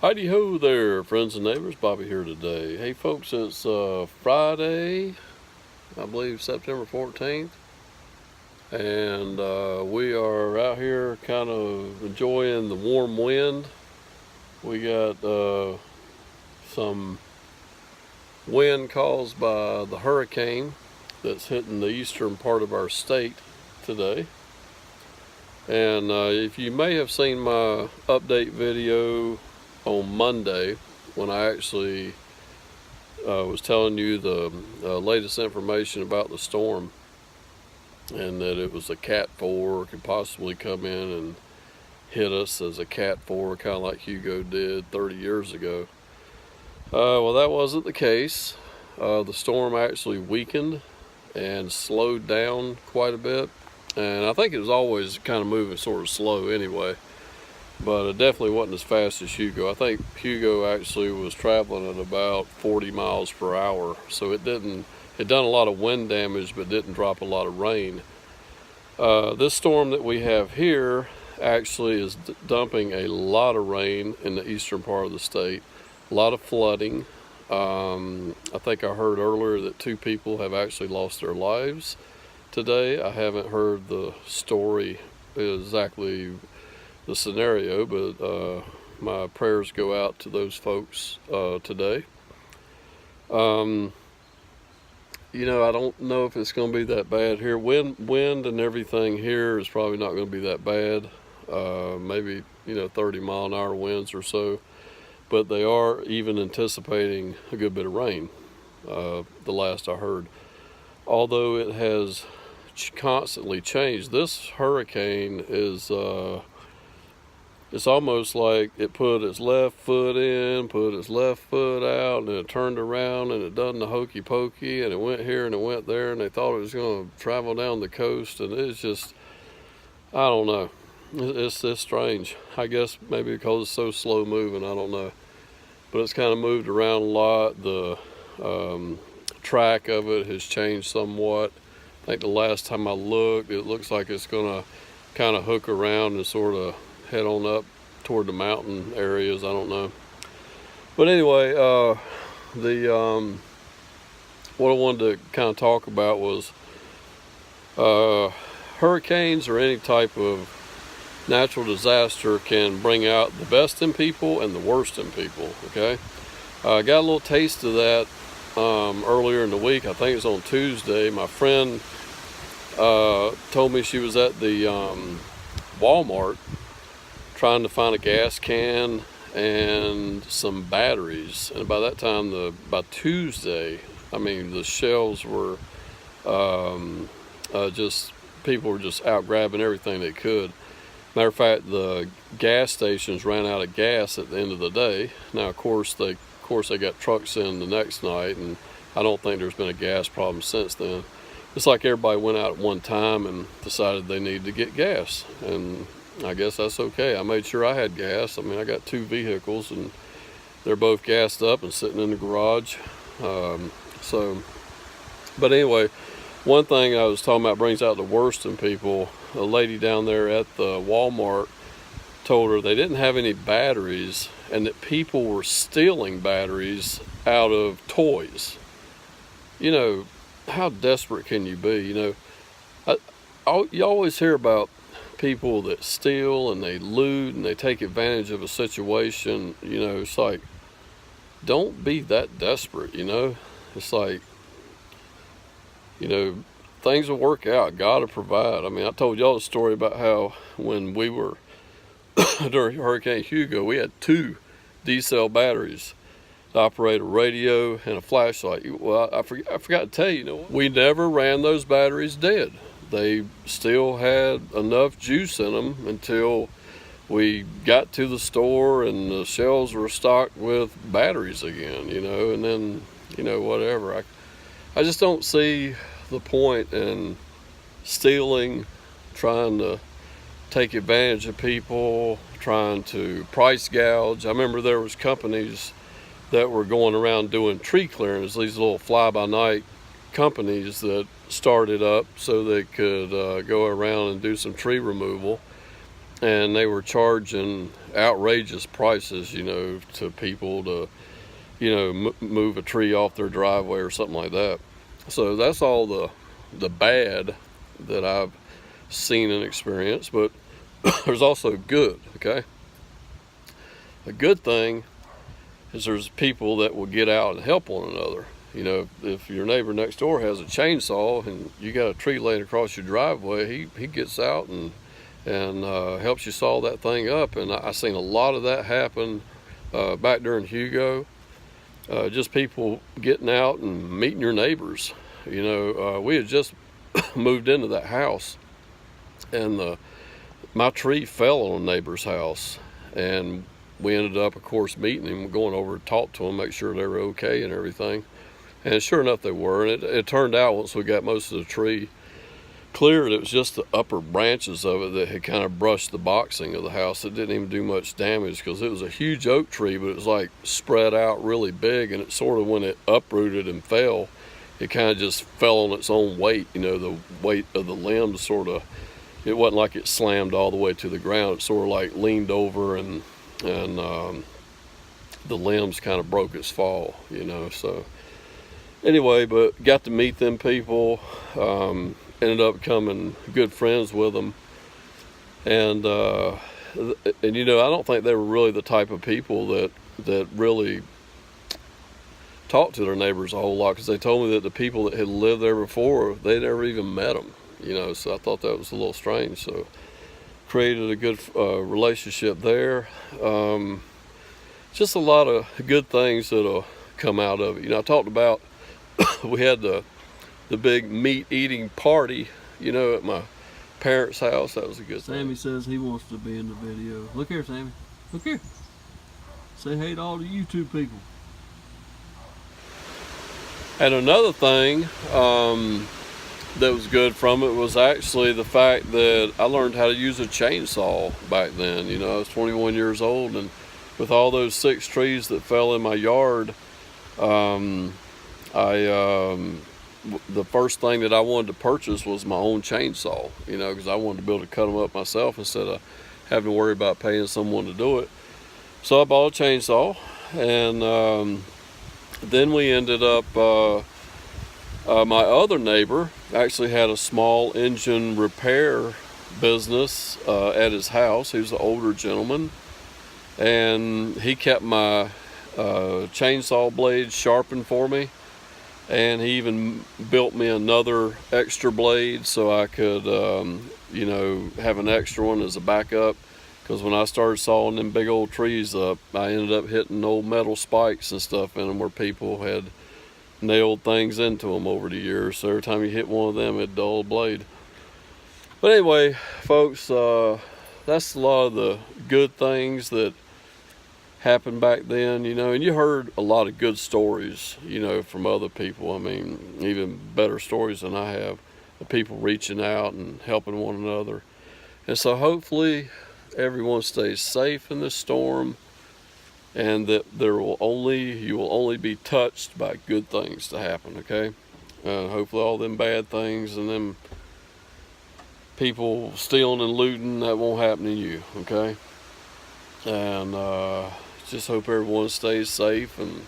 Heidi ho there, friends and neighbors. Bobby here today. Hey folks, it's Friday, I believe September 14th, and we are out here kind of enjoying the warm wind. We got some wind caused by the hurricane that's hitting the eastern part of our state today. And if you may have seen my update video on Monday, when I actually was telling you the latest information about the storm, and that it was a Cat 4, could possibly come in and hit us as a Cat 4, kind of like Hugo did 30 years ago. Well, that wasn't the case. The storm actually weakened and slowed down quite a bit, and I think it was always kind of moving sort of slow anyway. But it definitely wasn't as fast as Hugo. I think Hugo actually was traveling at about 40 miles per hour. So it done a lot of wind damage, but didn't drop a lot of rain. This storm that we have here actually is dumping a lot of rain in the eastern part of the state. A lot of flooding. I think I heard earlier that 2 people have actually lost their lives today. I haven't heard the story exactly the scenario, but my prayers go out to those folks today. I don't know if it's going to be that bad here. Wind and everything here is probably not going to be that bad. Maybe 30-mile-an-hour winds or so, but they are even anticipating a good bit of rain. The last I heard, although it has constantly changed. This hurricane is it's almost like it put its left foot in, put its left foot out, and it turned around and it done the hokey pokey, and it went here and it went there, and they thought it was going to travel down the coast, and it's just, I don't know. It's strange. I guess maybe because it's so slow moving, I don't know. But it's kind of moved around a lot. The track of it has changed somewhat. I think the last time I looked, it looks like it's going to kind of hook around and sort of head on up toward the mountain areas. I don't know, but anyway, what I wanted to kind of talk about was hurricanes or any type of natural disaster can bring out the best in people and the worst in people. Okay, I got a little taste of that earlier in the week. I think it was on Tuesday. My friend told me she was at the Walmart trying to find a gas can and some batteries, and by that time, by Tuesday, I mean, the shelves were just, people were just out grabbing everything they could. Matter of fact, the gas stations ran out of gas at the end of the day. Now, of course they got trucks in the next night, and I don't think there's been a gas problem since then. It's like everybody went out at one time and decided they needed to get gas, and I guess that's okay. I made sure I had gas. I mean, I got 2 vehicles, and they're both gassed up and sitting in the garage. But anyway, one thing I was talking about brings out the worst in people. A lady down there at the Walmart told her they didn't have any batteries, and that people were stealing batteries out of toys. How desperate can you be? You always hear about people that steal and they loot and they take advantage of a situation. It's like, don't be that desperate. It's like, things will work out. God will provide. I mean, I told y'all a story about how when we were during Hurricane Hugo, we had 2 D-cell batteries to operate a radio and a flashlight. Well, I forgot to tell you, we never ran those batteries dead. They still had enough juice in them until we got to the store and the shelves were stocked with batteries again, and then, whatever. I just don't see the point in stealing, trying to take advantage of people, trying to price gouge. I remember there was companies that were going around doing tree clearings, these little fly-by-night companies that started up so they could go around and do some tree removal, and they were charging outrageous prices, you know, to people to, you know, move a tree off their driveway or something like that. So that's all the bad that I've seen and experienced, but there's also good, okay? A good thing is there's people that will get out and help one another. You know, if your neighbor next door has a chainsaw and you got a tree laying across your driveway, he gets out and helps you saw that thing up. And I seen a lot of that happen back during Hugo. Just people getting out and meeting your neighbors. You know, we had just moved into that house, and my tree fell on a neighbor's house, and we ended up, of course, meeting him, going over to talk to them, make sure they were okay and everything. And sure enough, they were. And it turned out, once we got most of the tree cleared, it was just the upper branches of it that had kind of brushed the boxing of the house. It didn't even do much damage, because it was a huge oak tree, but it was like spread out really big, and it sort of, when it uprooted and fell, it kind of just fell on its own weight. You know, the weight of the limbs sort of, it wasn't like it slammed all the way to the ground. It sort of like leaned over, and the limbs kind of broke its fall, you know. So anyway, but got to meet them people, ended up becoming good friends with them, and you know, I don't think they were really the type of people that really talked to their neighbors a whole lot, because they told me that the people that had lived there before, they never even met them, you know. So I thought that was a little strange. So created a good relationship there. Just a lot of good things that'll come out of it. You know, I talked about we had the big meat eating party, you know, at my parents' house. That was a good thing. Sammy says he wants to be in the video. Look here, Sammy. Look here. Say hey to all the YouTube people. And another thing that was good from it was actually the fact that I learned how to use a chainsaw back then. You know, I was 21 years old, and with all those 6 trees that fell in my yard, the first thing that I wanted to purchase was my own chainsaw, you know, because I wanted to be able to cut them up myself instead of having to worry about paying someone to do it. So I bought a chainsaw, and then we ended up, my other neighbor actually had a small engine repair business at his house. He was an older gentleman, and he kept my chainsaw blades sharpened for me, and he even built me another extra blade so I could, you know, have an extra one as a backup. Because when I started sawing them big old trees up, I ended up hitting old metal spikes and stuff in them where people had nailed things into them over the years. So every time you hit one of them, it'd dull the blade. But anyway, folks, that's a lot of the good things that happened back then, you know. And you heard a lot of good stories, you know, from other people. I mean, even better stories than I have, of people reaching out and helping one another. And so hopefully everyone stays safe in this storm, and that you will only be touched by good things to happen, okay? Hopefully all them bad things and them people stealing and looting, that won't happen to you, okay? And just hope everyone stays safe, and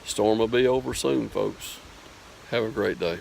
storm will be over soon, folks. Have a great day.